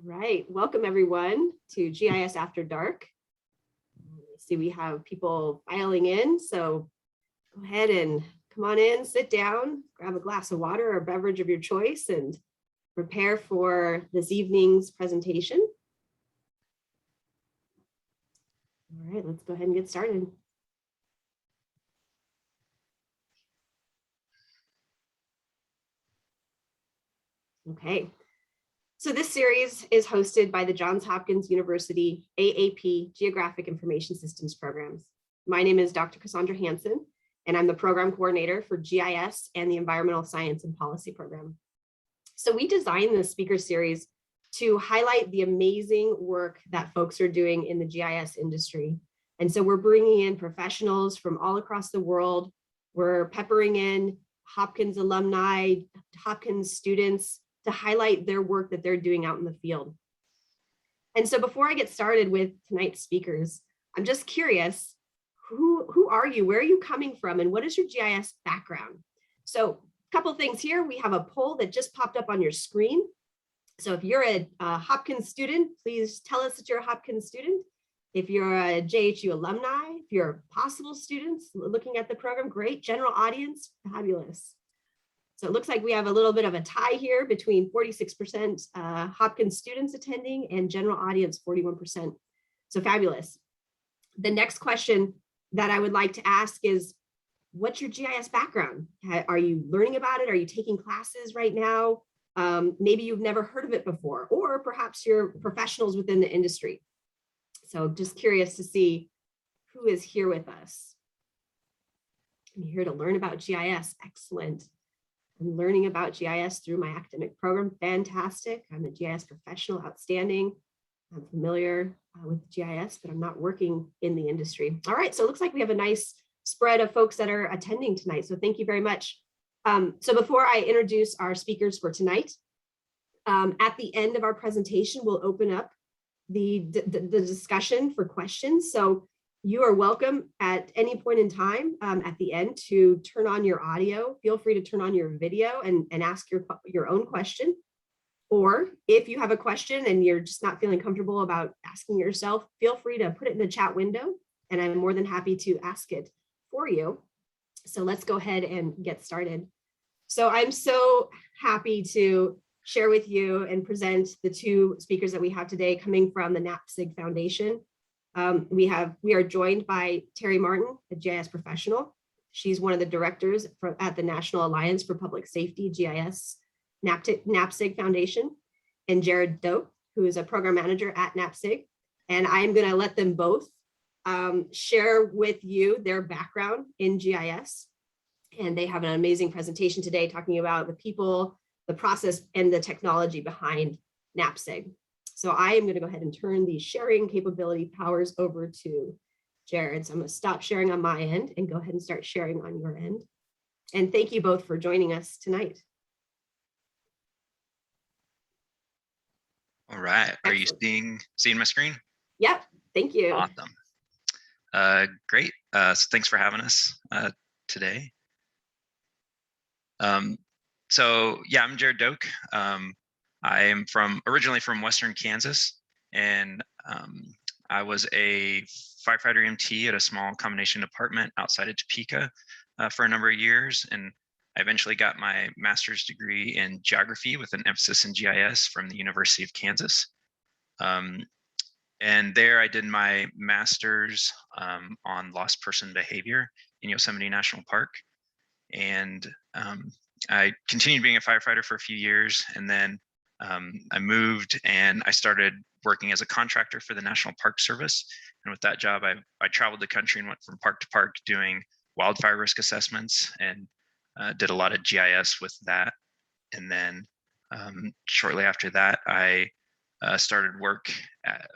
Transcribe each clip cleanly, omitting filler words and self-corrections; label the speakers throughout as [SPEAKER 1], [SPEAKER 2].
[SPEAKER 1] right, welcome everyone to GIS After Dark. See, we have people filing in, so go ahead and come on in, sit down, grab a glass of water or a beverage of your choice, and prepare for this evening's presentation. All right, let's go ahead and get started. Okay. So this series is hosted by the Johns Hopkins University AAP Geographic Information Systems Programs. My name is Dr. Cassandra Hansen, and I'm the program coordinator for GIS and the Environmental Science and Policy program. So we designed this speaker series to highlight the amazing work that folks are doing in the GIS industry. And so we're bringing in professionals from all across the world. We're peppering in Hopkins alumni, Hopkins students, to highlight their work that they're doing out in the field. And so before I get started with tonight's speakers, I'm just curious, who are you? Where are you coming from? And what is your GIS background? So a couple things here. We have a poll that just popped up on your screen. So if you're a Hopkins student, please tell us that you're a Hopkins student. If you're a JHU alumni, if you're possible students looking at the program, great. General audience, fabulous. So it looks like we have a little bit of a tie here between 46% Hopkins students attending and general audience 41%. So fabulous. The next question that I would like to ask is, what's your GIS background? Are you learning about it? Are you taking classes right now? Maybe you've never heard of it before, or perhaps you're professionals within the industry. So just curious to see who is here with us. I'm here to learn about GIS. Excellent. I'm learning about GIS through my academic program. Fantastic. I'm a GIS professional. Outstanding. I'm familiar with GIS, but I'm not working in the industry. All right, so it looks like we have a nice spread of folks that are attending tonight. So thank you very much. So before I introduce our speakers for tonight, at the end of our presentation, we'll open up the discussion for questions. So you are welcome at any point in time at the end to turn on your audio. Feel free to turn on your video and ask your own question. Or if you have a question and you're just not feeling comfortable about asking yourself, feel free to put it in the chat window, and I'm more than happy to ask it for you. So let's go ahead and get started. So I'm so happy to share with you and present the two speakers that we have today coming from the NAPSG Foundation. We are joined by Tari Martin, a GIS professional. She's one of the directors at the National Alliance for Public Safety GIS NAPSG Foundation, and Jared Doke, who is a program manager at NAPSG. And I'm going to let them both share with you their background in GIS. And they have an amazing presentation today talking about the people, the process, and the technology behind NAPSG. So I am going to go ahead and turn the sharing capability powers over to Jared. So I'm going to stop sharing on my end and go ahead and start sharing on your end. And thank you both for joining us tonight.
[SPEAKER 2] All right. Are you seeing my screen?
[SPEAKER 1] Yep. Thank you.
[SPEAKER 2] Awesome. Great. So thanks for having us today. So yeah, I'm Jared Doke. I am originally from Western Kansas, and I was a firefighter EMT at a small combination department outside of Topeka for a number of years, and I eventually got my master's degree in geography with an emphasis in GIS from the University of Kansas. And there I did my master's on lost person behavior in Yosemite National Park. And I continued being a firefighter for a few years, and then I moved and I started working as a contractor for the National Park Service. And with that job, I traveled the country and went from park to park doing wildfire risk assessments, and did a lot of GIS with that. And then shortly after that, I started work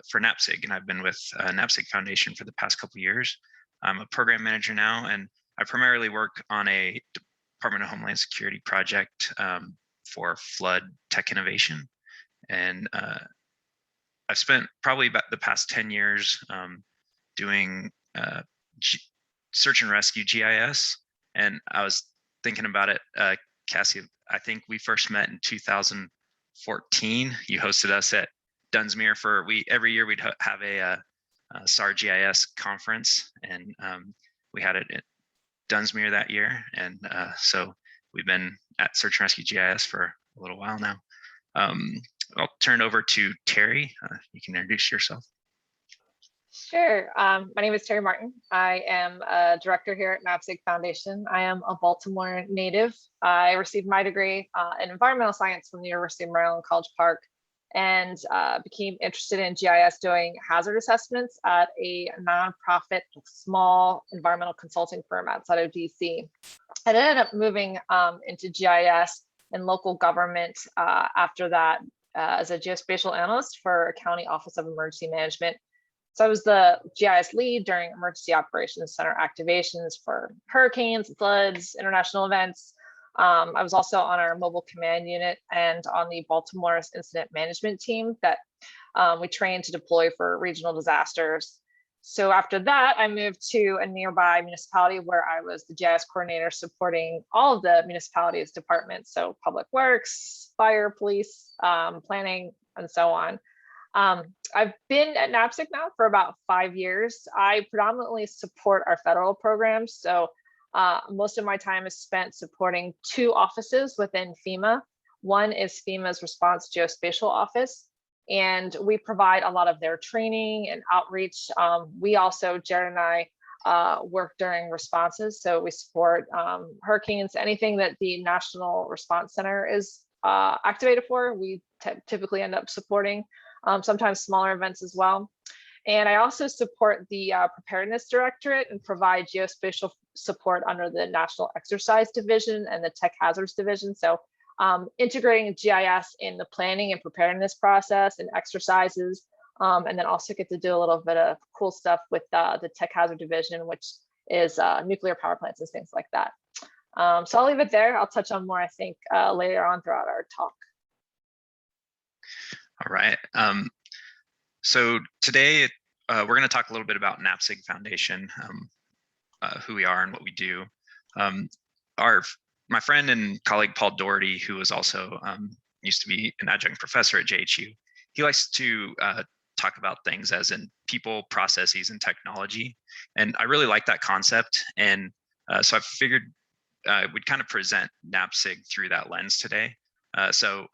[SPEAKER 2] for NAPSG, and I've been with NAPSG Foundation for the past couple of years. I'm a program manager now, and I primarily work on a Department of Homeland Security project for flood tech innovation. And I've spent probably about the past 10 years doing search and rescue GIS. And I was thinking about it, Cassie, I think we first met in 2014. You hosted us at Dunsmuir every year we'd have a SAR GIS conference, and we had it at Dunsmuir that year, and so we've been at Search and Rescue GIS for a little while now. I'll turn over to Tari. You can introduce yourself.
[SPEAKER 3] Sure. My name is Tari Martin. I am a director here at NAPSG Foundation. I am a Baltimore native. I received my degree in environmental science from the University of Maryland, College Park, and became interested in GIS doing hazard assessments at a nonprofit small environmental consulting firm outside of DC. I ended up moving into GIS and local government after that as a geospatial analyst for a county office of emergency management. So I was the GIS lead during emergency operations center activations for hurricanes, floods, international events. I was also on our mobile command unit and on the Baltimore's incident management team that we trained to deploy for regional disasters. So after that, I moved to a nearby municipality where I was the GIS coordinator supporting all of the municipality's departments. So public works, fire, police, planning, and so on. I've been at NAPSG now for about 5 years. I predominantly support our federal programs. So most of my time is spent supporting 2 offices within FEMA. One is FEMA's Response Geospatial Office, and we provide a lot of their training and outreach. We also, Jared and I, work during responses. So we support hurricanes, anything that the National Response Center is activated for, we typically end up supporting. Sometimes smaller events as well. And I also support the Preparedness Directorate and provide geospatial support under the National Exercise Division and the Tech Hazards Division. So integrating GIS in the planning and preparedness process and exercises, and then also get to do a little bit of cool stuff with the Tech Hazard Division, which is nuclear power plants and things like that. So I'll leave it there. I'll touch on more, I think, later on throughout our talk.
[SPEAKER 2] All right. So today we're going to talk a little bit about NAPSG Foundation, who we are and what we do. My friend and colleague Paul Doherty, who was also used to be an adjunct professor at JHU, he likes to talk about things as in people, processes, and technology. And I really like that concept. And so I figured we'd kind of present NAPSG through that lens today. So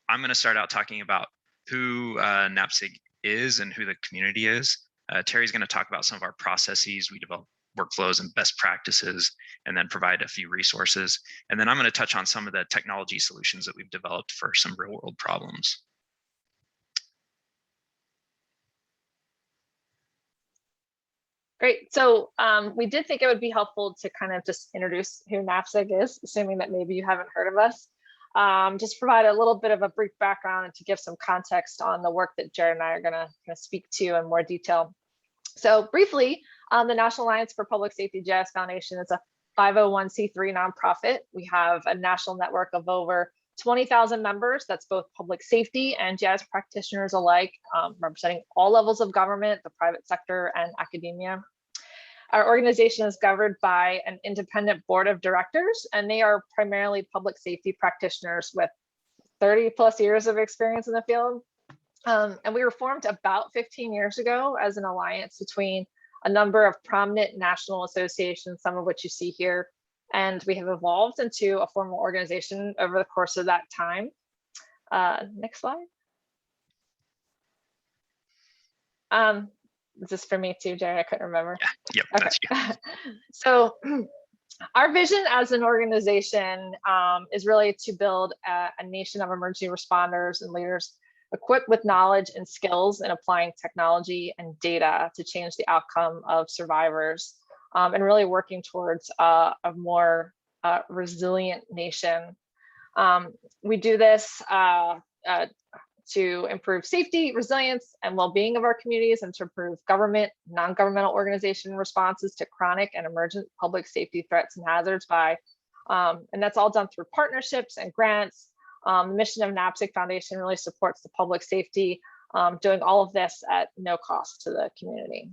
[SPEAKER 2] I'm going to start out talking about who NAPSG is and who the community is. Tari's going to talk about some of our processes. We develop workflows and best practices, and then provide a few resources. And then I'm going to touch on some of the technology solutions that we've developed for some real world problems.
[SPEAKER 3] Great. So we did think it would be helpful to kind of just introduce who NAPSG is, assuming that maybe you haven't heard of us. Just provide a little bit of a brief background and to give some context on the work that Jared and I are going to speak to in more detail. So briefly, the National Alliance for Public Safety GIS Foundation is a 501c3 nonprofit. We have a national network of over 20,000 members. That's both public safety and GIS practitioners alike, representing all levels of government, the private sector, and academia. Our organization is governed by an independent board of directors, and they are primarily public safety practitioners with 30 plus years of experience in the field. And we were formed about 15 years ago as an alliance between a number of prominent national associations, some of which you see here. And we have evolved into a formal organization over the course of that time. Next slide. Is this for me too, Jared? I couldn't remember.
[SPEAKER 2] Yeah, yep,
[SPEAKER 3] okay.
[SPEAKER 2] That's you.
[SPEAKER 3] So our vision as an organization is really to build a nation of emergency responders and leaders equipped with knowledge and skills in applying technology and data to change the outcome of survivors, and really working towards a more resilient nation. We do this to improve safety, resilience, and well-being of our communities, and to improve government, non-governmental organization responses to chronic and emergent public safety threats and hazards and that's all done through partnerships and grants. The mission of NAPSG Foundation really supports the public safety, doing all of this at no cost to the community.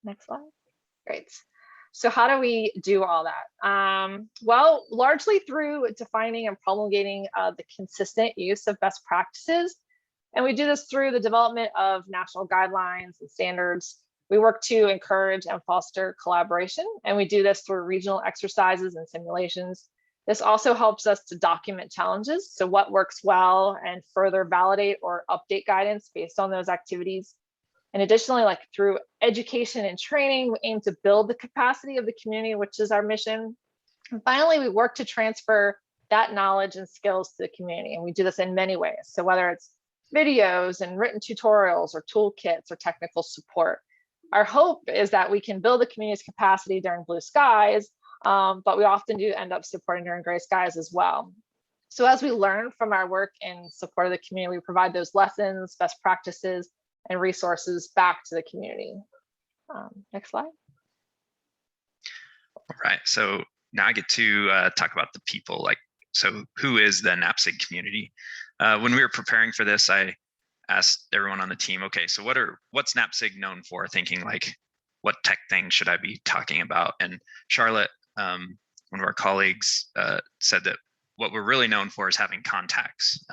[SPEAKER 3] Next slide. Great. So how do we do all that? Well, largely through defining and promulgating the consistent use of best practices And we do this through the development of national guidelines and standards. We work to encourage and foster collaboration, and we do this through regional exercises and simulations. This also helps us to document challenges, so what works well, and further validate or update guidance based on those activities. And additionally, like through education and training, we aim to build the capacity of the community, which is our mission. And finally, we work to transfer that knowledge and skills to the community, and we do this in many ways. So whether it's videos and written tutorials or toolkits or technical support, our hope is that we can build the community's capacity during blue skies, but we often do end up supporting during gray skies as well. So as we learn from our work in support of the community, we provide those lessons, best practices, and resources back to the community. Next slide.
[SPEAKER 2] All right, so now I get to talk about the people. So who is the NAPSG community? When we were preparing for this, I asked everyone on the team, okay, so what's NAPSG known for? Thinking like, what tech thing should I be talking about? And Charlotte, one of our colleagues, said that what we're really known for is having contacts.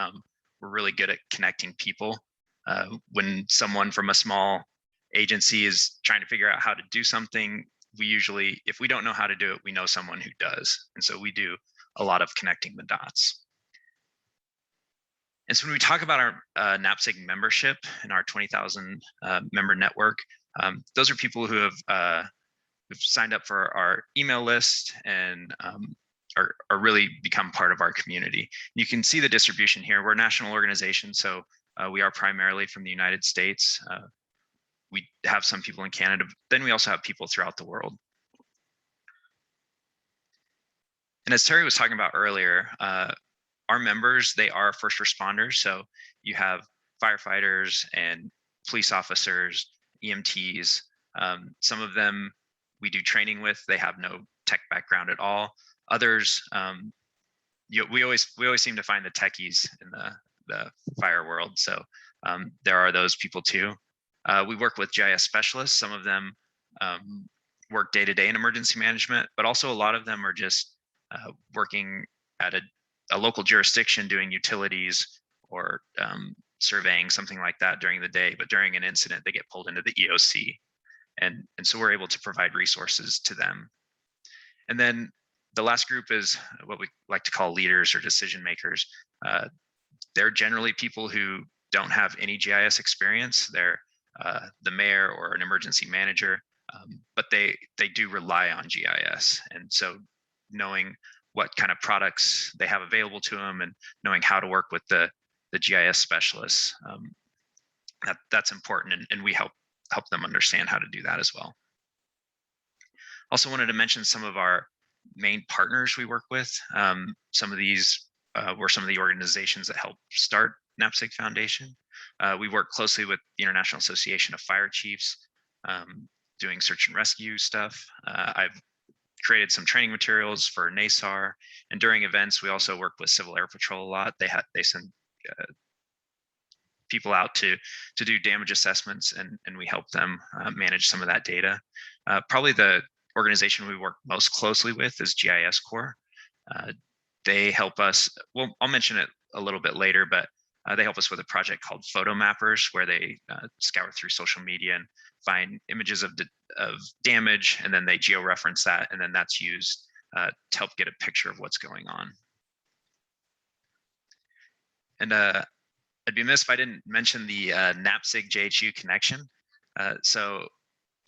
[SPEAKER 2] We're really good at connecting people. When someone from a small agency is trying to figure out how to do something, we usually, if we don't know how to do it, we know someone who does. And so we do a lot of connecting the dots. And so when we talk about our NAPSG membership and our 20,000 member network, those are people who have who've signed up for our email list and are really become part of our community. You can see the distribution here. We're a national organization, so we are primarily from the United States. We have some people in Canada, but then we also have people throughout the world. And as Tari was talking about earlier, our members, they are first responders. So you have firefighters and police officers, EMTs. Some of them we do training with, they have no tech background at all. Others, we always seem to find the techies in the fire world. So there are those people too. We work with GIS specialists. Some of them work day-to-day in emergency management, but also a lot of them are just working at a local jurisdiction doing utilities or surveying, something like that during the day, but during an incident, they get pulled into the EOC. And so we're able to provide resources to them. And then the last group is what we like to call leaders or decision makers. They're generally people who don't have any GIS experience. They're the mayor or an emergency manager, but they do rely on GIS. And so knowing what kind of products they have available to them and knowing how to work with the GIS specialists, that's important, and we help them understand how to do that as well. Also wanted to mention some of our main partners we work with. Some of these were some of the organizations that helped start NAPSG Foundation. We work closely with the International Association of Fire Chiefs, doing search and rescue stuff. I've created some training materials for NASAR, and during events, we also work with Civil Air Patrol a lot. They send people out to do damage assessments, and we help them manage some of that data. Probably the organization we work most closely with is GIS Corps. They help us, well, I'll mention it a little bit later, but they help us with a project called Photo Mappers, where they scour through social media and find images of damage, and then they georeference that, and then that's used to help get a picture of what's going on. And I'd be remiss if I didn't mention the NAPSG JHU connection. So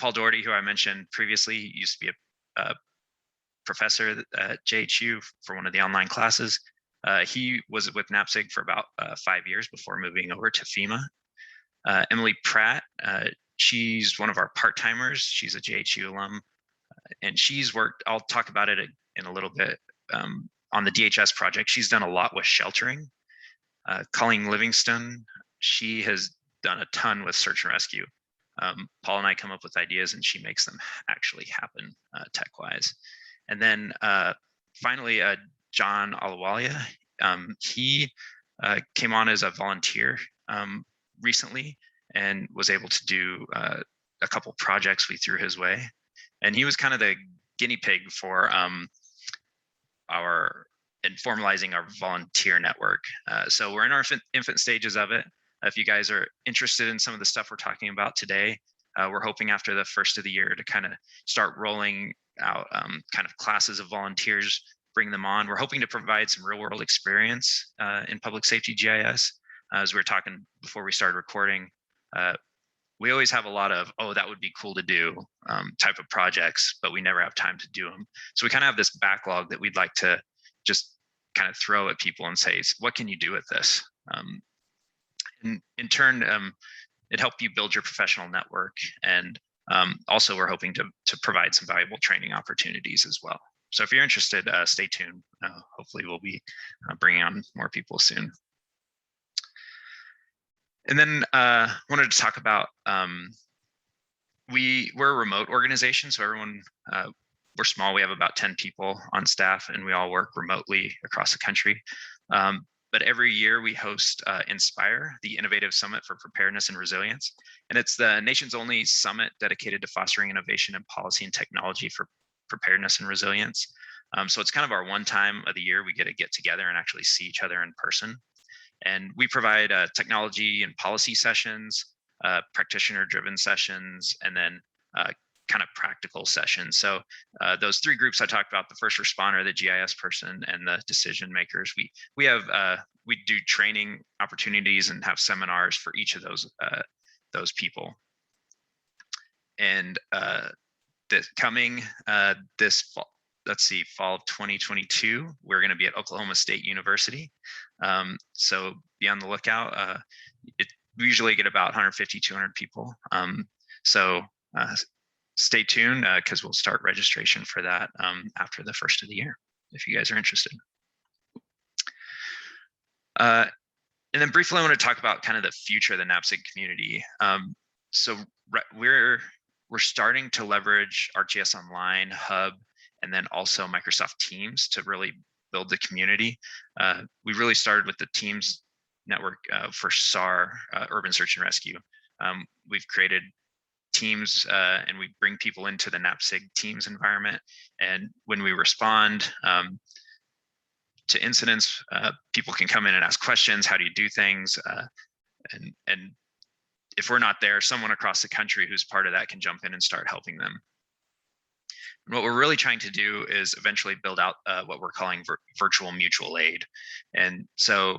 [SPEAKER 2] Paul Doherty, who I mentioned previously, used to be a professor at JHU for one of the online classes. He was with NAPSG for about 5 years before moving over to FEMA. Emily Pratt, she's one of our part-timers. She's a JHU alum, and she's worked, I'll talk about it in a little bit, on the DHS project. She's done a lot with sheltering. Colleen Livingston, she has done a ton with search and rescue. Paul and I come up with ideas and she makes them actually happen tech-wise. And then finally, John Alawalia, he came on as a volunteer recently and was able to do a couple projects we threw his way. And he was kind of the guinea pig for formalizing our volunteer network. So we're in our infant stages of it. if you guys are interested in some of the stuff we're talking about today, we're hoping after the first of the year to kind of start rolling out kind of classes of volunteers, bring them on. We're hoping to provide some real world experience in public safety GIS. As we were talking before we started recording, we always have a lot of, oh, that would be cool to do type of projects, but we never have time to do them. So we kind of have this backlog that we'd like to just kind of throw at people and say, what can you do with this? In turn, it helped you build your professional network. And also we're hoping to provide some valuable training opportunities as well. So if you're interested, stay tuned. Hopefully we'll be bringing on more people soon. And then wanted to talk about, we're a remote organization, so everyone, we're small, we have about 10 people on staff and we all work remotely across the country. But every year we host Inspire, the Innovative Summit for Preparedness and Resilience. And it's the nation's only summit dedicated to fostering innovation in policy and technology for preparedness and resilience. So it's kind of our one time of the year we get together and actually see each other in person. And we provide technology and policy sessions, practitioner-driven sessions, and then kind of practical sessions. So those three groups I talked about, the first responder, the GIS person, and the decision makers, we do training opportunities and have seminars for each of those people. And this fall, fall of 2022, we're going to be at Oklahoma State University. So be on the lookout. We usually get about 150, 200 people. So stay tuned because we'll start registration for that after the first of the year, if you guys are interested. And then briefly, I want to talk about kind of the future of the NAPSG community. So we're starting to leverage ArcGIS Online, Hub, and then also Microsoft Teams to really build the community. We really started with the Teams network for SAR, Urban Search and Rescue. We've created teams and we bring people into the NAPSG Teams environment. And when we respond to incidents, people can come in and ask questions. How do you do things? And if we're not there, someone across the country who's part of that can jump in and start helping them. And what we're really trying to do is eventually build out what we're calling virtual mutual aid. And so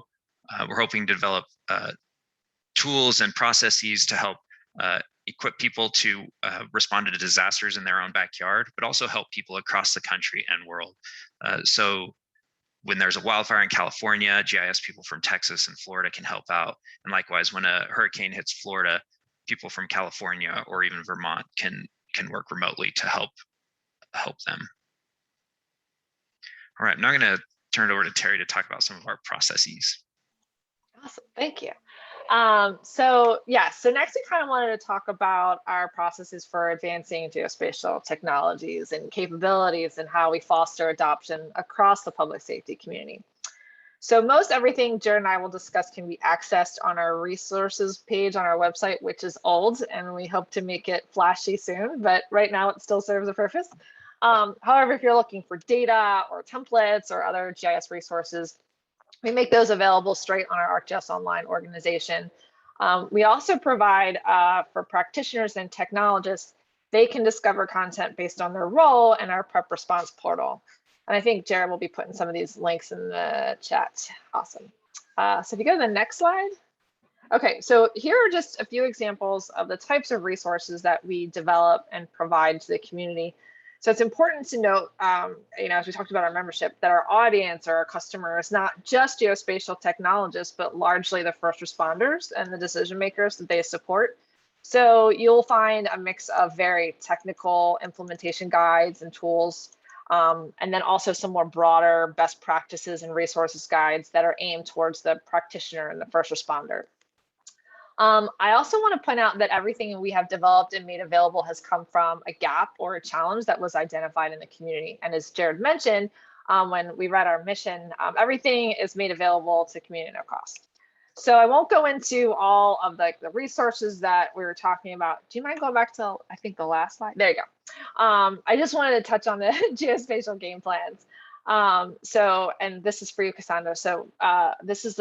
[SPEAKER 2] we're hoping to develop tools and processes to help equip people to respond to disasters in their own backyard, but also help people across the country and world. So when there's a wildfire in California, GIS people from Texas and Florida can help out. And likewise, when a hurricane hits Florida, people from California or even Vermont can work remotely to help them. All right, I'm now going to turn it over to Tari to talk about some of our processes.
[SPEAKER 3] Awesome, thank you. So next we kind of wanted to talk about our processes for advancing geospatial technologies and capabilities and how we foster adoption across the public safety community. So most everything Jared and I will discuss can be accessed on our resources page on our website, which is old, and we hope to make it flashy soon, but right now it still serves a purpose. However, if you're looking for data or templates or other GIS resources, we make those available straight on our ArcGIS Online organization. We also provide for practitioners and technologists, they can discover content based on their role in our prep response portal. And I think Jared will be putting some of these links in the chat. Awesome. So if you go to the next slide. Okay, so here are just a few examples of the types of resources that we develop and provide to the community. So it's important to note, as we talked about our membership, that our audience or our customer is not just geospatial technologists, but largely the first responders and the decision makers that they support. So you'll find a mix of very technical implementation guides and tools, and then also some more broader best practices and resources guides that are aimed towards the practitioner and the first responder. I also want to point out that everything we have developed and made available has come from a gap or a challenge that was identified in the community. And as Jared mentioned, when we read our mission, everything is made available to community at no cost. So I won't go into all of the resources that we were talking about. Do you mind going back to, I think, the last slide? There you go. I just wanted to touch on the geospatial game plans. And this is for you, Cassandra. So this is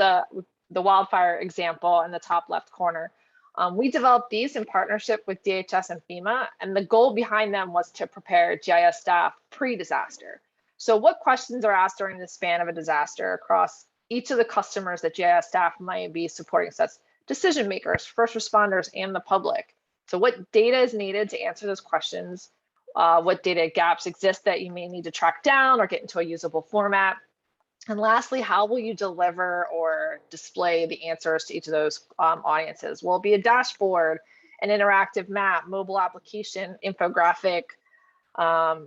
[SPEAKER 3] the wildfire example in the top left corner. We developed these in partnership with DHS and FEMA, and the goal behind them was to prepare GIS staff pre-disaster. So what questions are asked during the span of a disaster across each of the customers that GIS staff might be supporting, such as decision makers, first responders, and the public? So what data is needed to answer those questions? What data gaps exist that you may need to track down or get into a usable format? And lastly, how will you deliver or display the answers to each of those audiences? Will it be a dashboard, an interactive map, mobile application, infographic,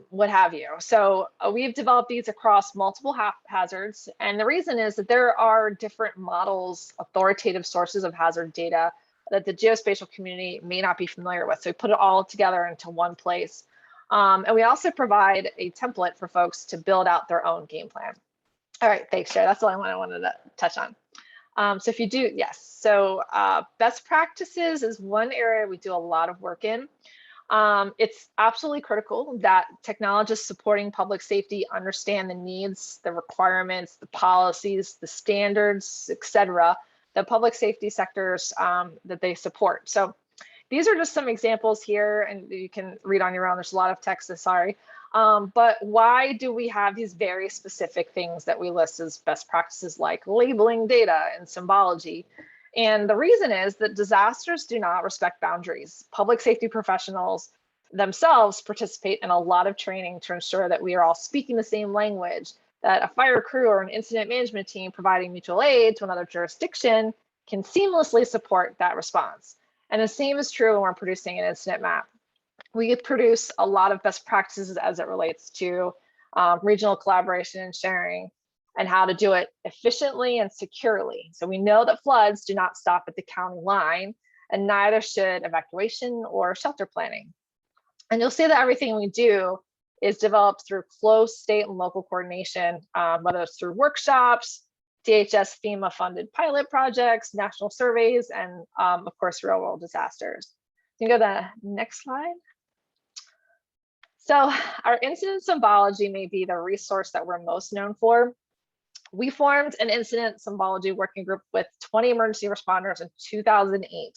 [SPEAKER 3] what have you? So we've developed these across multiple hazards. And the reason is that there are different models, authoritative sources of hazard data that the geospatial community may not be familiar with. So we put it all together into one place. And we also provide a template for folks to build out their own game plan. All right, thanks, Sherry. That's the only one I wanted to touch on. So if you do, yes. So best practices is one area we do a lot of work in. It's absolutely critical that technologists supporting public safety understand the needs, the requirements, the policies, the standards, et cetera, the public safety sectors that they support. So these are just some examples here, and you can read on your own. There's a lot of text, so sorry. But why do we have these very specific things that we list as best practices, like labeling data and symbology? And the reason is that disasters do not respect boundaries. Public safety professionals themselves participate in a lot of training to ensure that we are all speaking the same language, that a fire crew or an incident management team providing mutual aid to another jurisdiction can seamlessly support that response. And the same is true when we're producing an incident map. We produce a lot of best practices as it relates to regional collaboration and sharing, and how to do it efficiently and securely. So we know that floods do not stop at the county line, and neither should evacuation or shelter planning. And you'll see that everything we do is developed through close state and local coordination, whether it's through workshops, DHS FEMA funded pilot projects, national surveys, and of course, real world disasters. You can go to the next slide. So our incident symbology may be the resource that we're most known for. We formed an incident symbology working group with 20 emergency responders in 2008.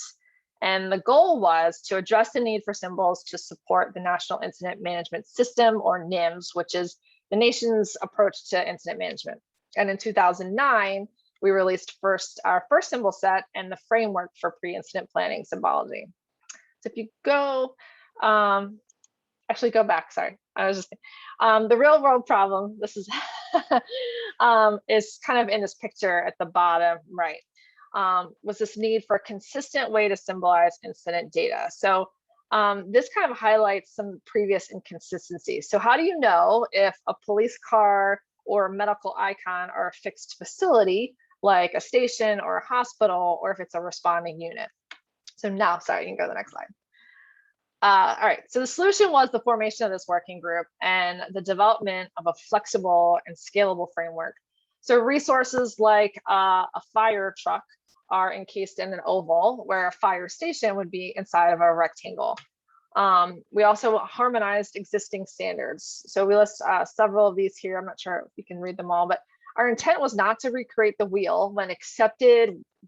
[SPEAKER 3] And the goal was to address the need for symbols to support the National Incident Management System, or NIMS, which is the nation's approach to incident management. And in 2009, we released our first symbol set and the framework for pre-incident planning symbology. So if you go, actually go back, sorry. I was just the real world problem, this is kind of in this picture at the bottom right, was this need for a consistent way to symbolize incident data. So this kind of highlights some previous inconsistencies. So how do you know if a police car or a medical icon are a fixed facility, like a station or a hospital, or if it's a responding unit? So now, sorry, you can go to the next slide. All right, so the solution was the formation of this working group and the development of a flexible and scalable framework. So resources like a fire truck are encased in an oval, where a fire station would be inside of a rectangle. We also harmonized existing standards. So we list several of these here. I'm not sure if you can read them all, but our intent was not to recreate the wheel when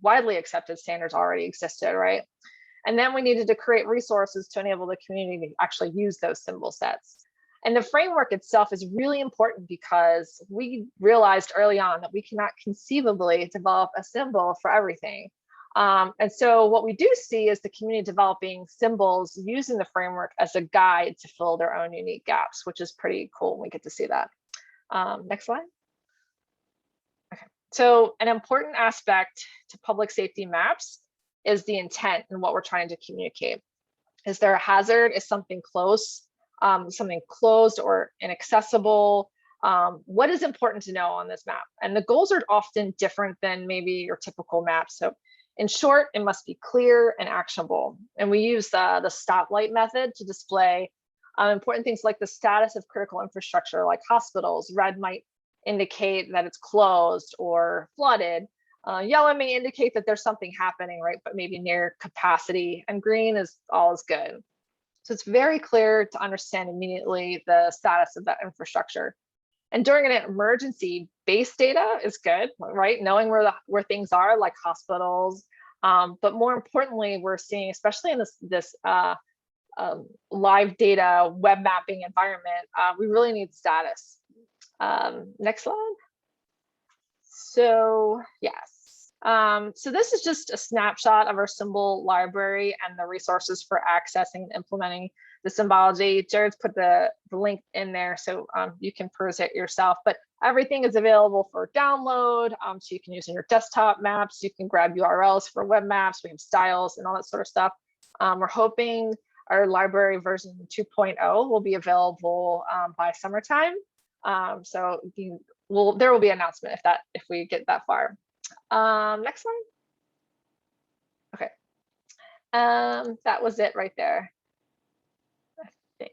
[SPEAKER 3] widely accepted standards already existed, right? And then we needed to create resources to enable the community to actually use those symbol sets. And the framework itself is really important because we realized early on that we cannot conceivably develop a symbol for everything. And so what we do see is the community developing symbols using the framework as a guide to fill their own unique gaps, which is pretty cool. We get to see that. Next slide. Okay. So an important aspect to public safety maps is the intent and what we're trying to communicate. Is there a hazard? Is something close? Something closed or inaccessible? What is important to know on this map? And the goals are often different than maybe your typical map. So in short, it must be clear and actionable. And we use the stoplight method to display important things like the status of critical infrastructure, like hospitals. Red might indicate that it's closed or flooded. Yellow may indicate that there's something happening, right? But maybe near capacity, and green is all is good. So it's very clear to understand immediately the status of that infrastructure. And during an emergency, base data is good, right? Knowing where things are, like hospitals. But more importantly, we're seeing, especially in this live data web mapping environment, we really need status. Next slide. So yes, so this is just a snapshot of our symbol library and the resources for accessing and implementing the symbology. Jared's put the link in there, so you can peruse it yourself, but everything is available for download. So you can use in your desktop maps, you can grab URLs for web maps, we have styles and all that sort of stuff. We're hoping our library version 2.0 will be available by summertime. So there will be an announcement if we get that far. Next slide. Okay. That was it right there.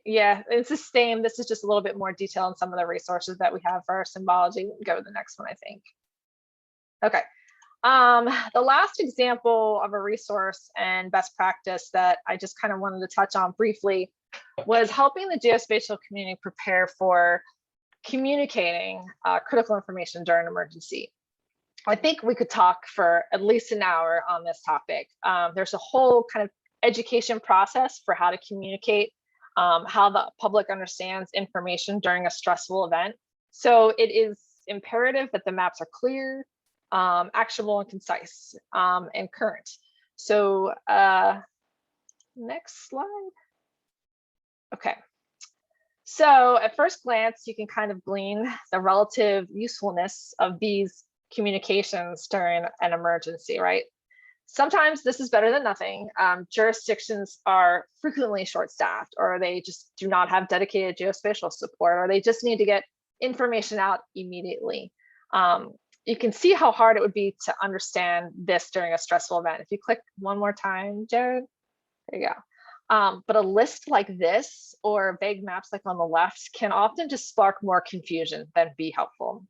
[SPEAKER 3] Yeah, it's the same. This is just a little bit more detail on some of the resources that we have for our symbology. Go to the next one, I think. Okay. The last example of a resource and best practice that I just kind of wanted to touch on briefly was helping the geospatial community prepare for communicating critical information during an emergency. I think we could talk for at least an hour on this topic. There's a whole kind of education process for how to communicate, how the public understands information during a stressful event. So it is imperative that the maps are clear, actionable and concise, and current. So next slide. Okay. So at first glance, you can kind of glean the relative usefulness of these communications during an emergency, right? Sometimes this is better than nothing. Jurisdictions are frequently short-staffed, or they just do not have dedicated geospatial support, or they just need to get information out immediately. You can see how hard it would be to understand this during a stressful event. If you click one more time, Jared, there you go. But a list like this or vague maps like on the left can often just spark more confusion than be helpful.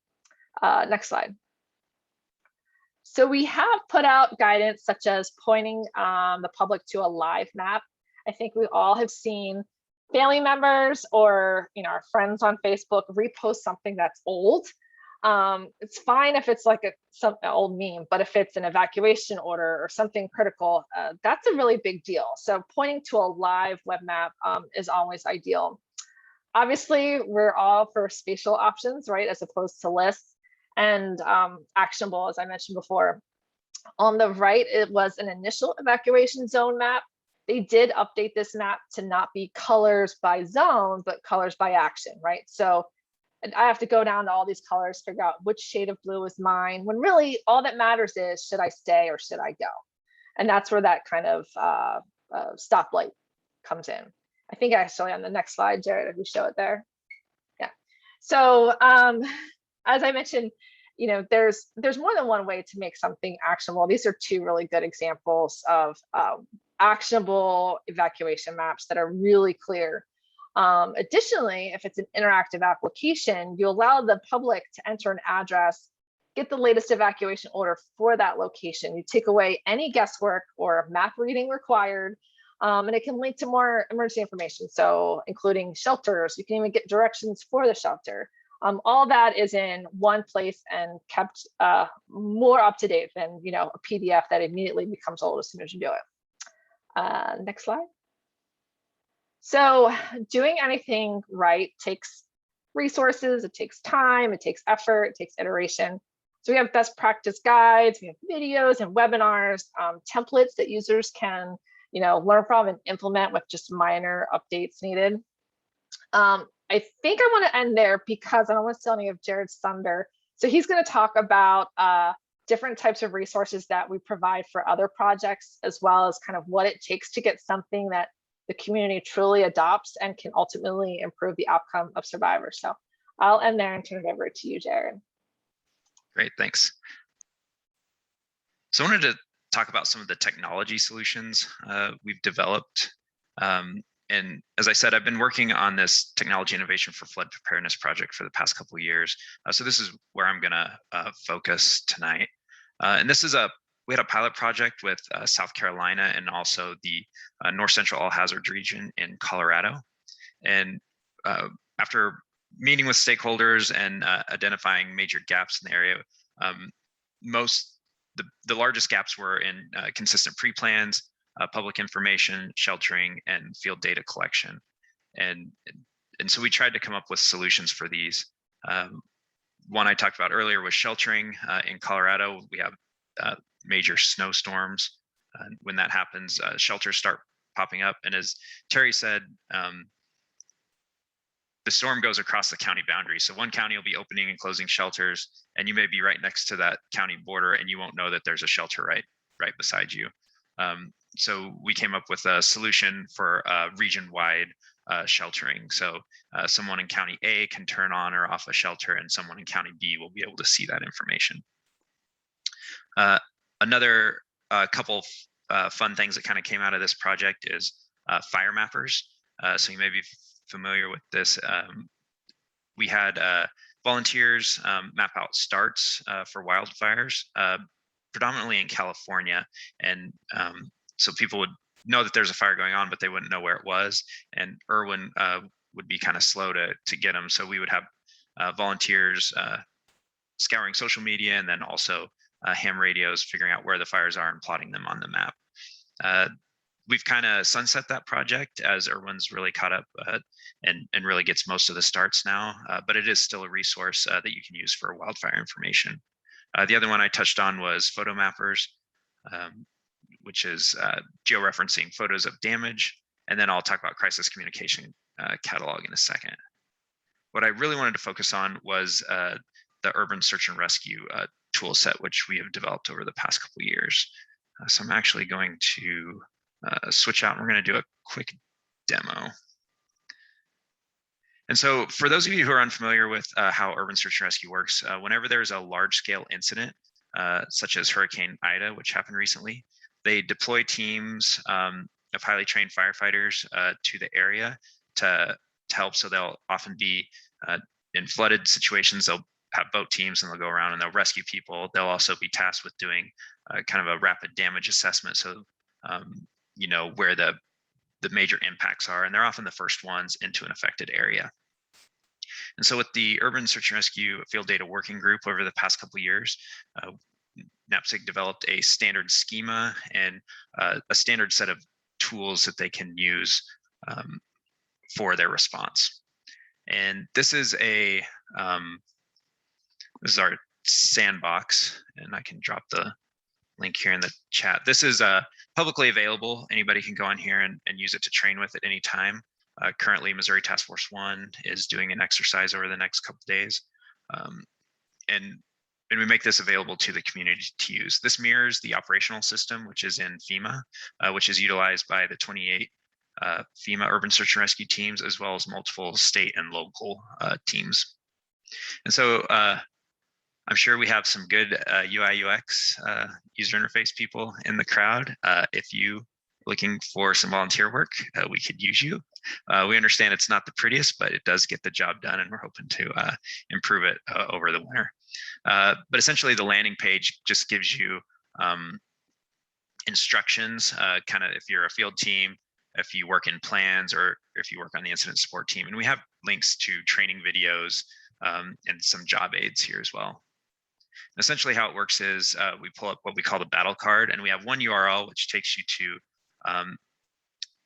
[SPEAKER 3] Next slide. So we have put out guidance such as pointing the public to a live map. I think we all have seen family members or our friends on Facebook repost something that's old. It's fine if it's like some old meme, but if it's an evacuation order or something critical, that's a really big deal. So pointing to a live web map is always ideal. Obviously, we're all for spatial options, right, as opposed to lists, and actionable, as I mentioned before. On the right, it was an initial evacuation zone map. They did update this map to not be colors by zone, but colors by action, right? So I have to go down to all these colors, figure out which shade of blue is mine, when really all that matters is, should I stay or should I go? And that's where that kind of stoplight comes in. I think actually on the next slide, Jared, if we show it there. Yeah. So as I mentioned, there's more than one way to make something actionable. These are two really good examples of actionable evacuation maps that are really clear. Additionally, if it's an interactive application, you allow the public to enter an address, get the latest evacuation order for that location. You take away any guesswork or map reading required, and it can link to more emergency information. So including shelters, you can even get directions for the shelter. All that is in one place and kept more up to date than a PDF that immediately becomes old as soon as you do it. Next slide. So doing anything right takes resources, it takes time, it takes effort, it takes iteration. So we have best practice guides, we have videos and webinars, templates that users can learn from and implement with just minor updates needed. I think I want to end there because I don't want to steal any of Jared's thunder. So he's going to talk about different types of resources that we provide for other projects, as well as kind of what it takes to get something that the community truly adopts and can ultimately improve the outcome of survivors. So I'll end there and turn it over to you, Jared.
[SPEAKER 2] Great, thanks. So I wanted to talk about some of the technology solutions we've developed. And as I said, I've been working on this technology innovation for flood preparedness project for the past couple of years. So this is where I'm gonna focus tonight. And this is we had a pilot project with South Carolina and also the North Central All Hazards region in Colorado. And after meeting with stakeholders and identifying major gaps in the area. The largest gaps were in consistent pre-plans, public information, sheltering, and field data collection. And so we tried to come up with solutions for these. One I talked about earlier was sheltering. In Colorado, we have major snowstorms. When that happens, shelters start popping up. And as Tari said, the storm goes across the county boundary. So one county will be opening and closing shelters, and you may be right next to that county border, and you won't know that there's a shelter right beside you. So we came up with a solution for region-wide sheltering. So someone in County A can turn on or off a shelter, and someone in County B will be able to see that information. Another couple fun things that kind of came out of this project is fire mappers. So you may be familiar with this. We had volunteers map out starts for wildfires, predominantly in California. And so people would know that there's a fire going on, but they wouldn't know where it was. And Irwin would be kind of slow to get them. So we would have volunteers scouring social media, and then also ham radios, figuring out where the fires are and plotting them on the map. We've kind of sunset that project as Irwin's really caught up and really gets most of the starts now, but it is still a resource that you can use for wildfire information. The other one I touched on was photo mappers, which is georeferencing photos of damage. And then I'll talk about crisis communication catalog in a second. What I really wanted to focus on was the urban search and rescue tool set, which we have developed over the past couple of years. So I'm actually going to switch out and we're going to do a quick demo. And so for those of you who are unfamiliar with how urban search and rescue works, whenever there's a large scale incident, such as Hurricane Ida, which happened recently, they deploy teams of highly trained firefighters to the area to help. So they'll often be in flooded situations. They'll have boat teams and they'll go around and they'll rescue people. They'll also be tasked with doing kind of a rapid damage assessment. So, you know, where the major impacts are, and they're often the first ones into an affected area. And so with the Urban Search and Rescue Field Data Working Group over the past couple of years, NAPSG developed a standard schema and a standard set of tools that they can use for their response. And this is our sandbox, and I can drop the link here in the chat. This is publicly available. Anybody can go on here and use it to train with at any time. Currently, Missouri Task Force 1 is doing an exercise over the next couple of days. And we make this available to the community to use. This mirrors the operational system, which is in FEMA, which is utilized by the 28 FEMA urban search and rescue teams, as well as multiple state and local teams. And so I'm sure we have some good UI UX user interface people in the crowd. If you are looking for some volunteer work, we could use you. We understand it's not the prettiest, but it does get the job done, and we're hoping to improve it over the winter. But essentially, the landing page just gives you instructions, kind of if you're a field team, if you work in plans, or if you work on the incident support team. And we have links to training videos and some job aids here as well. And essentially how it works is we pull up what we call the battle card, and we have one URL which takes you to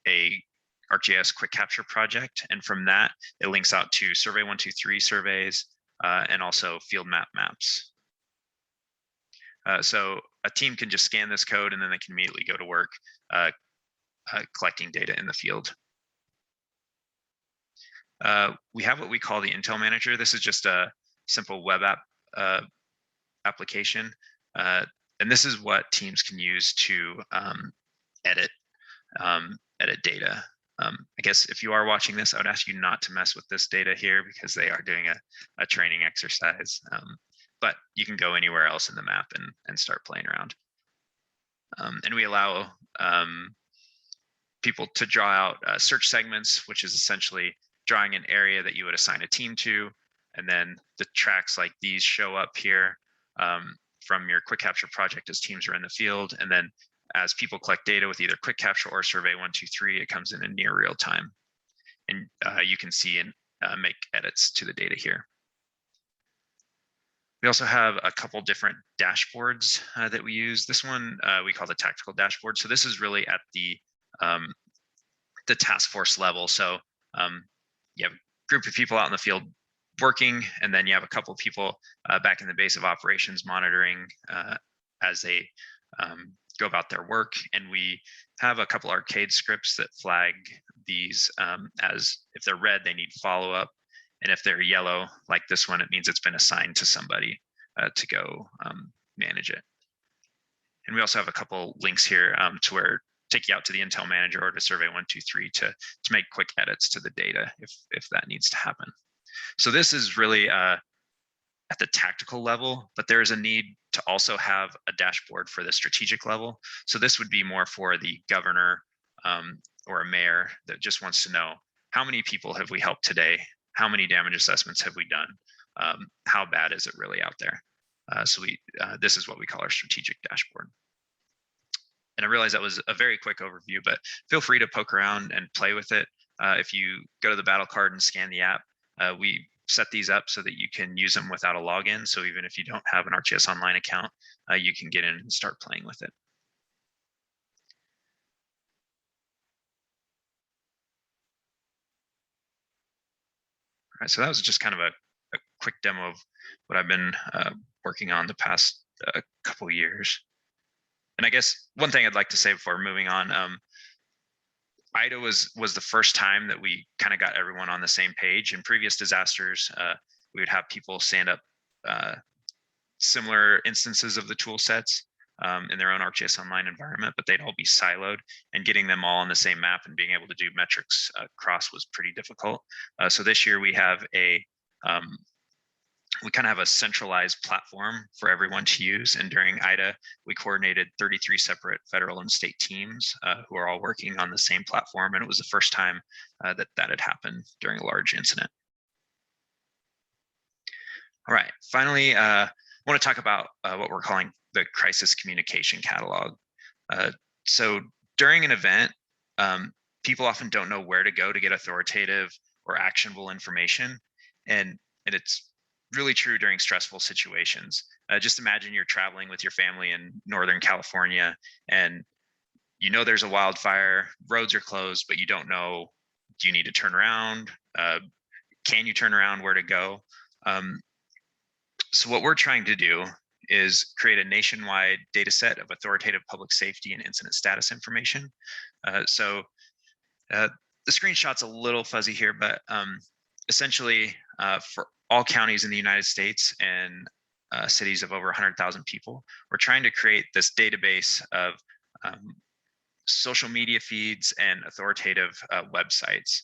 [SPEAKER 2] a ArcGIS quick capture project. And from that, it links out to Survey 123 surveys and also field map maps. So a team can just scan this code and then they can immediately go to work collecting data in the field. We have what we call the Intel Manager. This is just a simple web app application. And this is what teams can use to edit data. I guess if you are watching this, I would ask you not to mess with this data here because they are doing a training exercise. But you can go anywhere else in the map and start playing around. And we allow people to draw out search segments, which is essentially drawing an area that you would assign a team to. And then the tracks like these show up here from your quick capture project as teams are in the field. And then as people collect data with either quick capture or survey 123, it comes in near real time. And you can see make edits to the data here. We also have a couple different dashboards that we use. This one we call the tactical dashboard. So this is really at the task force level. So you have a group of people out in the field working, and then you have a couple of people back in the base of operations monitoring as they go about their work. And we have a couple arcade scripts that flag these as if they're red, they need follow-up. And if they're yellow, like this one, it means it's been assigned to somebody to go manage it. And we also have a couple links here to where take you out to the Intel manager or to survey 123 to make quick edits to the data if that needs to happen. So this is really at the tactical level, but there is a need to also have a dashboard for the strategic level. So this would be more for the governor or a mayor that just wants to know, how many people have we helped today? How many damage assessments have we done? How bad is it really out there? So this is what we call our strategic dashboard. And I realize that was a very quick overview, but feel free to poke around and play with it. If you go to the battle card and scan the app, we set these up so that you can use them without a login. So even if you don't have an ArcGIS Online account, you can get in and start playing with it. All right, so that was just kind of a quick demo of what I've been working on the past couple of years. And I guess one thing I'd like to say before moving on, IDA was the first time that we kind of got everyone on the same page. In previous disasters, we would have people stand up similar instances of the tool sets in their own ArcGIS Online environment, but they'd all be siloed, and getting them all on the same map and being able to do metrics across was pretty difficult. So this year we have we kind of have a centralized platform for everyone to use. And during IDA, we coordinated 33 separate federal and state teams who are all working on the same platform. And it was the first time that had happened during a large incident. All right, finally, I want to talk about what we're calling the crisis communication catalog. So during an event, people often don't know where to go to get authoritative or actionable information. And it's really true during stressful situations. Just imagine you're traveling with your family in Northern California, and you know there's a wildfire, roads are closed, but you don't know, do you need to turn around? Can you turn around? Where to go? So what we're trying to do is create a nationwide data set of authoritative public safety and incident status information. So the screenshot's a little fuzzy here, but essentially for all counties in the United States and cities of over 100,000 people, we're trying to create this database of social media feeds and authoritative websites.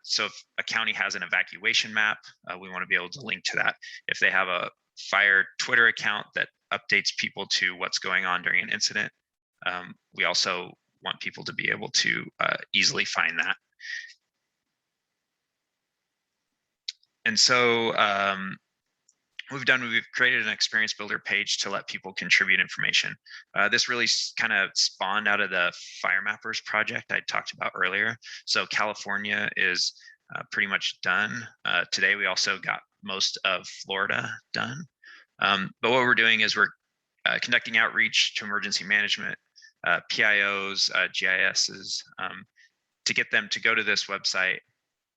[SPEAKER 2] So if a county has an evacuation map, we want to be able to link to that. If they have a fire Twitter account that updates people to what's going on during an incident, we also want people to be able to easily find that. And so we've created an experience builder page to let people contribute information. This really kind of spawned out of the Fire Mappers project I talked about earlier. So California is pretty much done. Today we also got most of Florida done. But what we're doing is we're conducting outreach to emergency management, PIOs, GISs, to get them to go to this website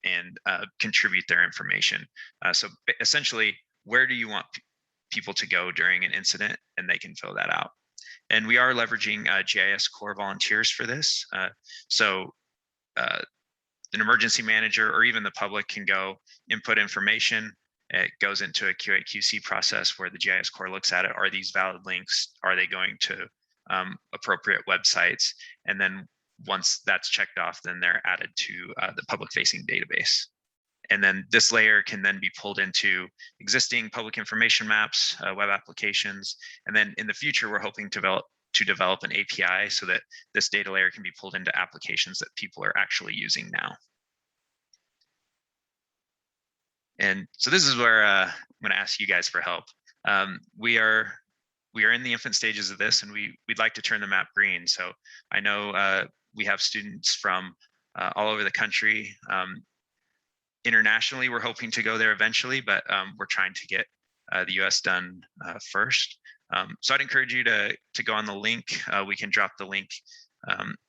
[SPEAKER 2] and contribute their information. So essentially, where do you want people to go during an incident, and they can fill that out. And we are leveraging GIS core volunteers for this. So an emergency manager or even the public can go input information. It goes into a QA/QC process where the GIS core looks at it. Are these valid links? Are they going to appropriate websites? And then once that's checked off, then they're added to the public-facing database. And then this layer can then be pulled into existing public information maps, web applications. And then in the future, we're hoping to develop an API so that this data layer can be pulled into applications that people are actually using now. And so this is where I'm going to ask you guys for help. We are in the infant stages of this, and we'd like to turn the map green. So I know we have students from all over the country Internationally, we're hoping to go there eventually, but we're trying to get the US done first. So I'd encourage you to go on the link. We can drop the link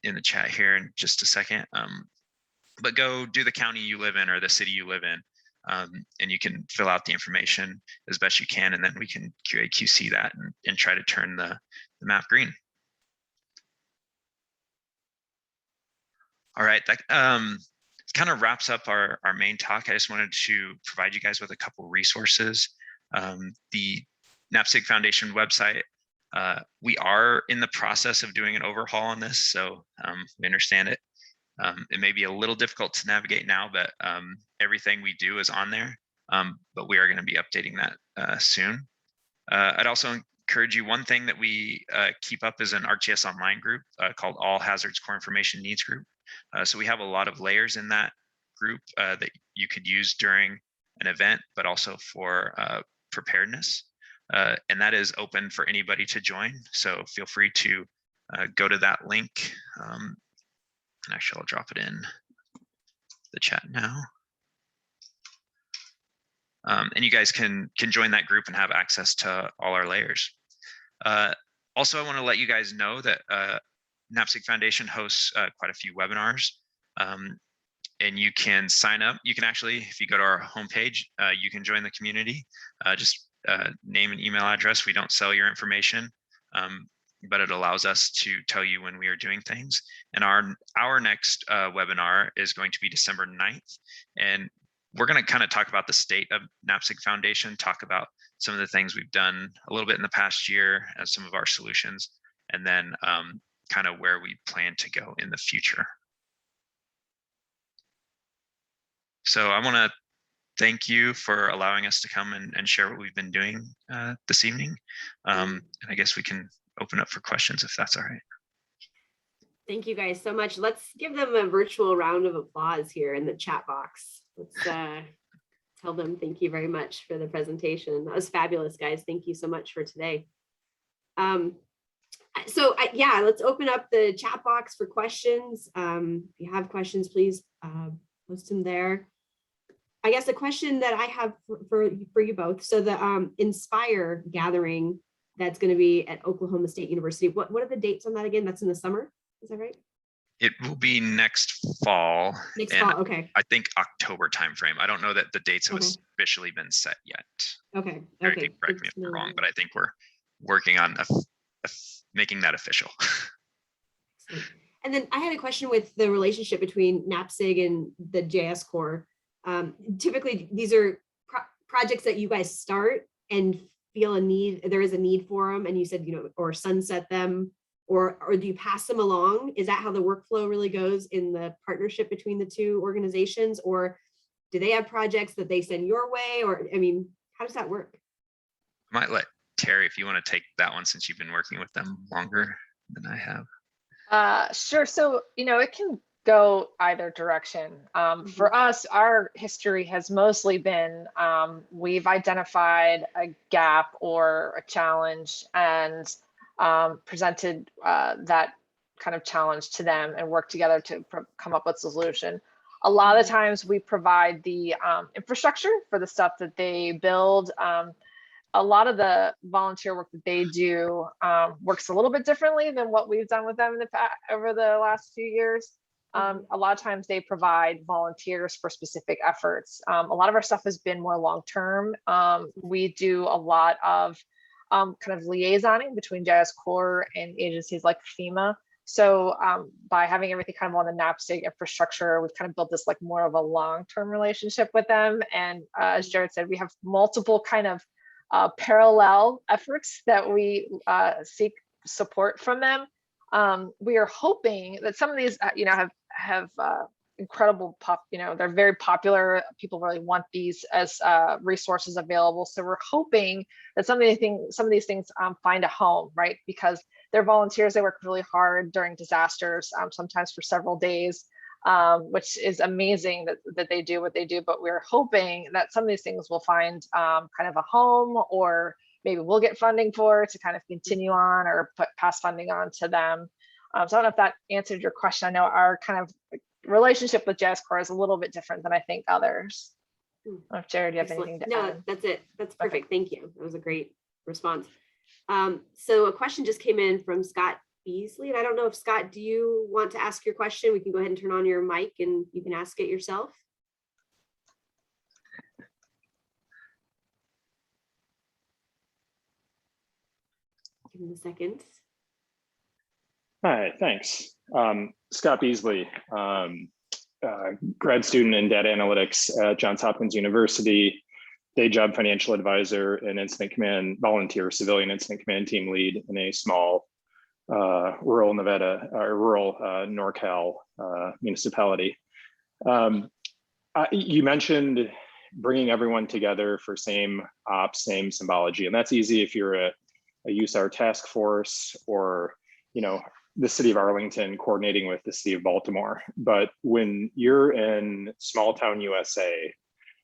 [SPEAKER 2] in the chat here in just a second. But go do the county you live in or the city you live in, and you can fill out the information as best you can, and then we can QA/QC that and try to turn the map green. All right, that kind of wraps up our main talk. I just wanted to provide you guys with a couple resources. The NAPSG Foundation website, we are in the process of doing an overhaul on this, so we understand it. It may be a little difficult to navigate now, but everything we do is on there, but we are going to be updating that soon. I'd also encourage you, one thing that we keep up is an ArcGIS online group called All Hazards Core Information Needs Group. So we have a lot of layers in that group that you could use during an event, but also for preparedness. And that is open for anybody to join. So feel free to go to that link. Actually, I'll drop it in the chat now. And you guys can join that group and have access to all our layers. Also, I want to let you guys know that NAPSG Foundation hosts quite a few webinars, and you can sign up. You can actually, if you go to our homepage, you can join the community. Just name and email address. We don't sell your information, but it allows us to tell you when we are doing things. And our next webinar is going to be December 9th. And we're going to kind of talk about the state of NAPSG Foundation, talk about some of the things we've done a little bit in the past year as some of our solutions, and then kind of where we plan to go in the future. So I want to thank you for allowing us to come and share what we've been doing this evening. And I guess we can open up for questions if that's all right.
[SPEAKER 1] Thank you guys so much. Let's give them a virtual round of applause here in the chat box. Let's tell them thank you very much for the presentation. That was fabulous, guys. Thank you so much for today. Yeah, let's open up the chat box for questions. If you have questions, please post them there. I guess the question that I have for you both, so the Inspire gathering that's going to be at Oklahoma State University, what are the dates on that again? That's in the summer, is that right?
[SPEAKER 2] It will be next fall.
[SPEAKER 1] Next fall, okay.
[SPEAKER 2] I think October timeframe. I don't know that the dates have officially been set yet.
[SPEAKER 1] Okay.
[SPEAKER 2] Correct me if I'm wrong, but I think we're working on making that official.
[SPEAKER 1] And then I had a question with the relationship between NAPSG and the GIS Core. Typically, these are projects that you guys start and feel there is a need for them, and you said, or sunset them, or do you pass them along? Is that how the workflow really goes in the partnership between the two organizations, or do they have projects that they send your way? Or, I mean, how does that work?
[SPEAKER 2] I might let Tari, if you want to take that one, since you've been working with them longer than I have.
[SPEAKER 3] Sure. So, it can go either direction. For us, our history has mostly been, we've identified a gap or a challenge and presented that kind of challenge to them and work together to come up with a solution. A lot of the times we provide the infrastructure for the stuff that they build. A lot of the volunteer work that they do works a little bit differently than what we've done with them in the past, over the last few years. A lot of times they provide volunteers for specific efforts. A lot of our stuff has been more long-term. We do a lot of kind of liaisoning between GIS Core and agencies like FEMA. So by having everything kind of on the NAPSG infrastructure, we've kind of built this like more of a long-term relationship with them. And as Jared said, we have multiple kind of parallel efforts that we seek support from them. We are hoping that some of these, have incredible they're very popular. People really want these as resources available. So we're hoping that some of these things find a home, right? Because they're volunteers. They work really hard during disasters, sometimes for several days, which is amazing that they do what they do. But we're hoping that some of these things will find kind of a home, or maybe we'll get funding for to kind of continue on or pass funding on to them. So I don't know if that answered your question. I know our kind of relationship with GIS Core is a little bit different than I think others. I don't know if Jared, you have
[SPEAKER 1] Excellent.
[SPEAKER 3] anything to
[SPEAKER 1] No,
[SPEAKER 3] add?
[SPEAKER 1] that's it. That's perfect. Thank you. That was a great response. So a question just came in from Scott Beasley, and I don't know if Scott, do you want to ask your question? We can go ahead and turn on your mic and you can ask it yourself. Give him a second.
[SPEAKER 4] Hi, thanks. Scott Beasley, grad student in data analytics at Johns Hopkins University, day job financial advisor and incident command volunteer civilian incident command team lead in a small rural Nevada or rural NorCal municipality. You mentioned bringing everyone together for same ops, same symbology, and that's easy if you're a USAR task force or, the city of Arlington coordinating with the city of Baltimore. But when you're in small town USA,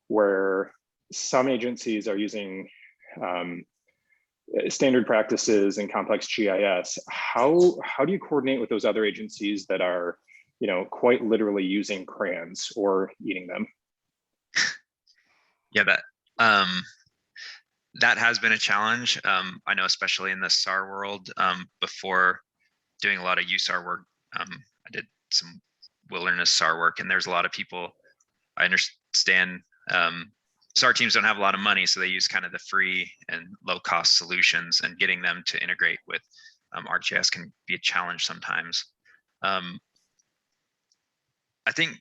[SPEAKER 4] where some agencies are using standard practices and complex GIS, how do you coordinate with those other agencies that are, quite literally using crayons or eating them?
[SPEAKER 2] Yeah, that has been a challenge. I know, especially in the SAR world, before doing a lot of USAR work, I did some wilderness SAR work, and there's a lot of people, I understand, SAR teams don't have a lot of money, so they use kind of the free and low cost solutions, and getting them to integrate with ArcGIS can be a challenge sometimes. I think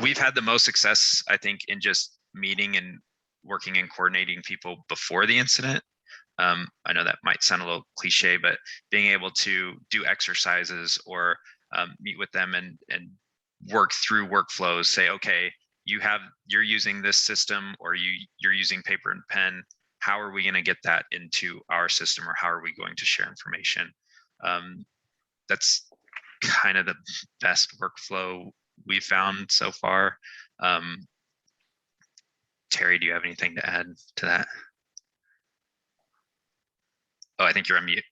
[SPEAKER 2] we've had the most success, in just meeting and working and coordinating people before the incident. I know that might sound a little cliche, but being able to do exercises or meet with them and work through workflows, say, okay, you're using this system, or you're using paper and pen. How are we going to get that into our system, or how are we going to share information? That's kind of the best workflow we've found so far. Tari, do you have anything to add to that? Oh, I think you're on mute.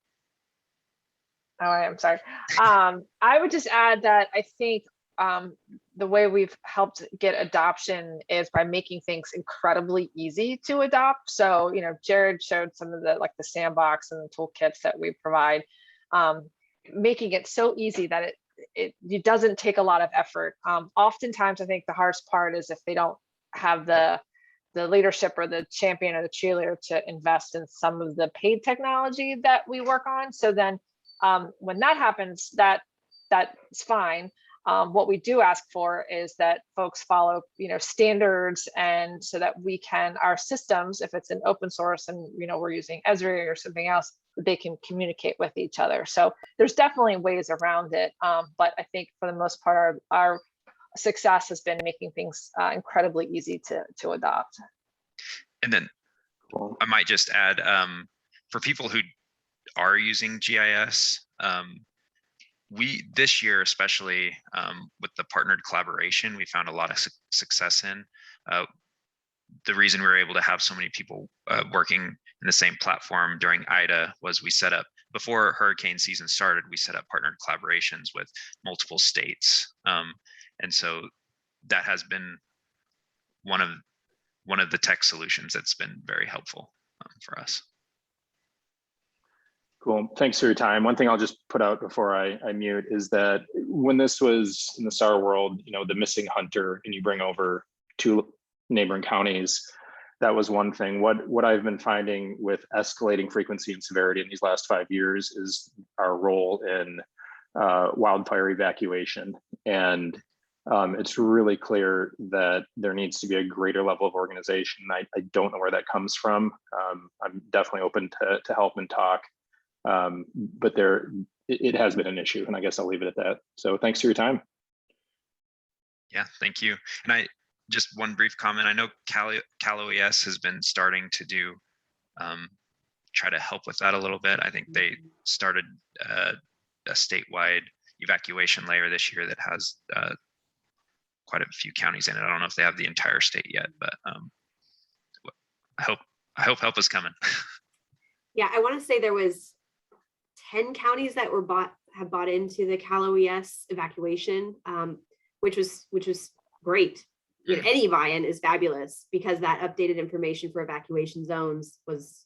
[SPEAKER 3] Oh, I'm sorry. I would just add that I think the way we've helped get adoption is by making things incredibly easy to adopt. So, Jared showed some of the sandbox and the toolkits that we provide, making it so easy that it doesn't take a lot of effort. Oftentimes, I think the hardest part is if they don't have the leadership or the champion or the cheerleader to invest in some of the paid technology that we work on. So then when that happens, that's fine. What we do ask for is that folks follow, standards, and so that we can, our systems, if it's an open source and, we're using Esri or something else, they can communicate with each other. So there's definitely ways around it. But I think for the most part, our success has been making things incredibly easy to adopt.
[SPEAKER 2] And then I might just add, for people who are using GIS, this year, especially with the partnered collaboration, we found a lot of success in. The reason we were able to have so many people working in the same platform during IDA was we set up, before hurricane season started, we set up partnered collaborations with multiple states. And so that has been one of the tech solutions that's been very helpful for us.
[SPEAKER 4] Cool, thanks for your time. One thing I'll just put out before I mute is that when this was in the SAR world, the missing hunter, and you bring over 2 neighboring counties, that was one thing. What I've been finding with escalating frequency and severity in these last 5 years is our role in wildfire evacuation. And it's really clear that there needs to be a greater level of organization. I don't know where that comes from. I'm definitely open to help and talk, but it has been an issue, and I guess I'll leave it at that. So thanks for your time.
[SPEAKER 2] Yeah, thank you. And just one brief comment. I know Cal OES has been starting to do, try to help with that a little bit. I think they started a statewide evacuation layer this year that has quite a few counties in it. I don't know if they have the entire state yet, but I hope help is coming.
[SPEAKER 1] Yeah, I want to say there was 10 counties that have bought into the Cal OES evacuation, which was great. You know, any buy-in is fabulous because that updated information for evacuation zones was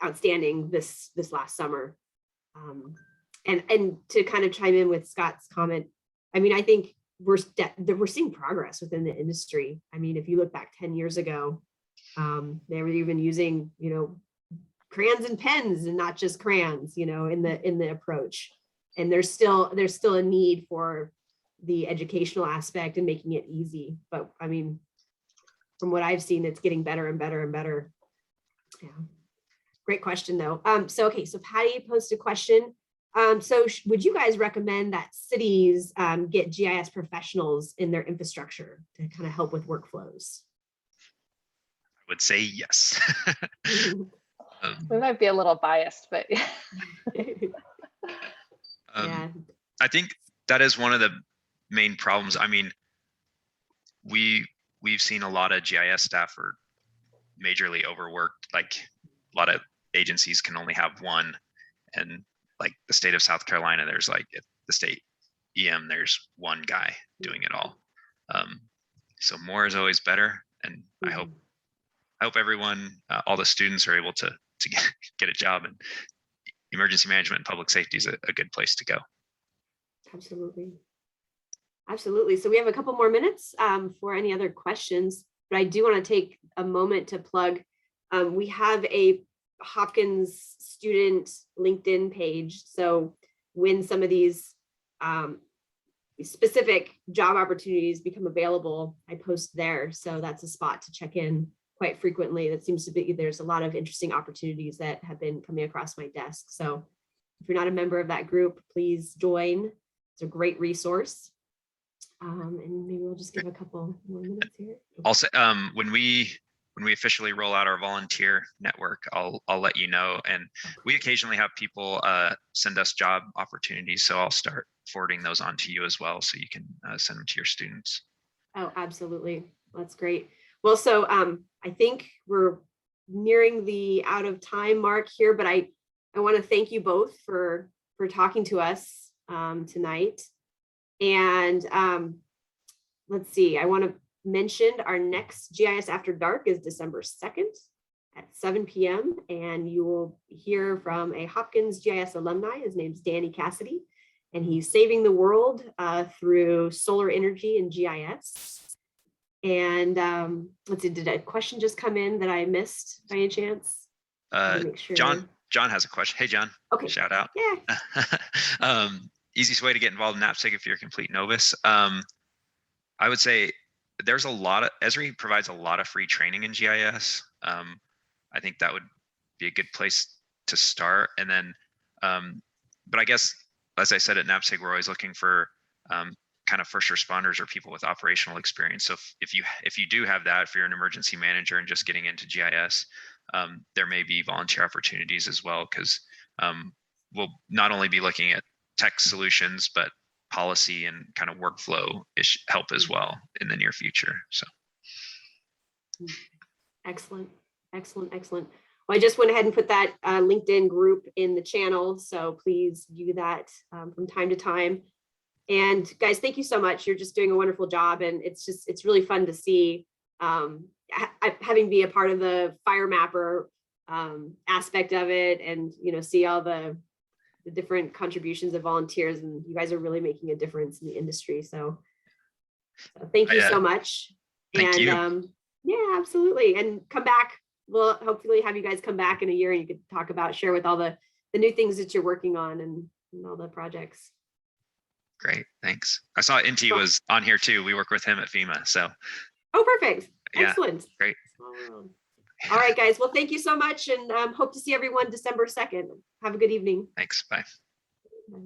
[SPEAKER 1] outstanding this last summer. And to kind of chime in with Scott's comment, I mean, I think we're seeing progress within the industry. I mean, if you look back 10 years ago, they were even using, you know, crayons and pens and not just crayons, you know, in the approach. And there's still a need for the educational aspect and making it easy. But I mean, from what I've seen, it's getting better and better and better. Yeah. Great question though. So Patty posed a question. So would you guys recommend that cities get GIS professionals in their infrastructure to kind of help with workflows?
[SPEAKER 2] I would say yes.
[SPEAKER 3] We might be a little biased, but
[SPEAKER 1] Yeah.
[SPEAKER 2] I think that is one of the main problems. I mean, we've seen a lot of GIS staff are majorly overworked. Like a lot of agencies can only have one, and like the state of South Carolina, there's like at the state EM, there's one guy doing it all. So more is always better, and I hope everyone, all the students, are able to get a job, and emergency management and public safety is a good place to go.
[SPEAKER 1] Absolutely. So we have a couple more minutes for any other questions, but I do want to take a moment to plug. We have a Hopkins student LinkedIn page. So when some of these specific job opportunities become available, I post there. So that's a spot to check in quite frequently. That seems to be, there's a lot of interesting opportunities that have been coming across my desk. So if you're not a member of that group, please join. It's a great resource. And maybe we'll just give a couple more minutes here.
[SPEAKER 2] Also, when we officially roll out our volunteer network, I'll let you know. And we occasionally have people send us job opportunities, so I'll start forwarding those on to you as well, so you can send them to your students.
[SPEAKER 1] Oh, absolutely. That's great. Well, so I think we're nearing the out of time mark here, but I want to thank you both for talking to us tonight. And let's see, I want to mention our next GIS After Dark is December 2nd at 7 p.m. And you will hear from a Hopkins GIS alumni. His name's Danny Cassidy, and he's saving the world through solar energy and GIS. And let's see, did a question just come in that I missed by any chance? Make sure.
[SPEAKER 2] John has a question. Hey, John.
[SPEAKER 1] Okay.
[SPEAKER 2] Shout out.
[SPEAKER 1] Yeah.
[SPEAKER 2] Easiest way to get involved in NAPSG if you're a complete novice. I would say there's Esri provides a lot of free training in GIS. I think that would be a good place to start. And then, but I guess, as I said, at NAPSG, we're always looking for kind of first responders or people with operational experience. So if you do have that, if you're an emergency manager and just getting into GIS, there may be volunteer opportunities as well, because we'll not only be looking at tech solutions, but policy and kind of workflow help as well in the near future. So
[SPEAKER 1] excellent. Well, I just went ahead and put that LinkedIn group in the channel, so please view that from time to time. And guys, thank you so much. You're just doing a wonderful job, and it's really fun to see having be a part of the fire mapper aspect of it, and see all the different contributions of volunteers, and you guys are really making a difference in the industry. So thank you so much.
[SPEAKER 2] Thank you.
[SPEAKER 1] Yeah, absolutely. And come back. We'll hopefully have you guys come back in a year and you could share with all the new things that you're working on and all the projects.
[SPEAKER 2] Great, thanks. I saw Inti was on here too. We work with him at FEMA, so.
[SPEAKER 1] Oh, perfect. Excellent.
[SPEAKER 2] Yeah, great.
[SPEAKER 1] All right, guys. Well, thank you so much, and hope to see everyone December 2nd. Have a good evening.
[SPEAKER 2] Thanks. Bye.
[SPEAKER 1] Bye.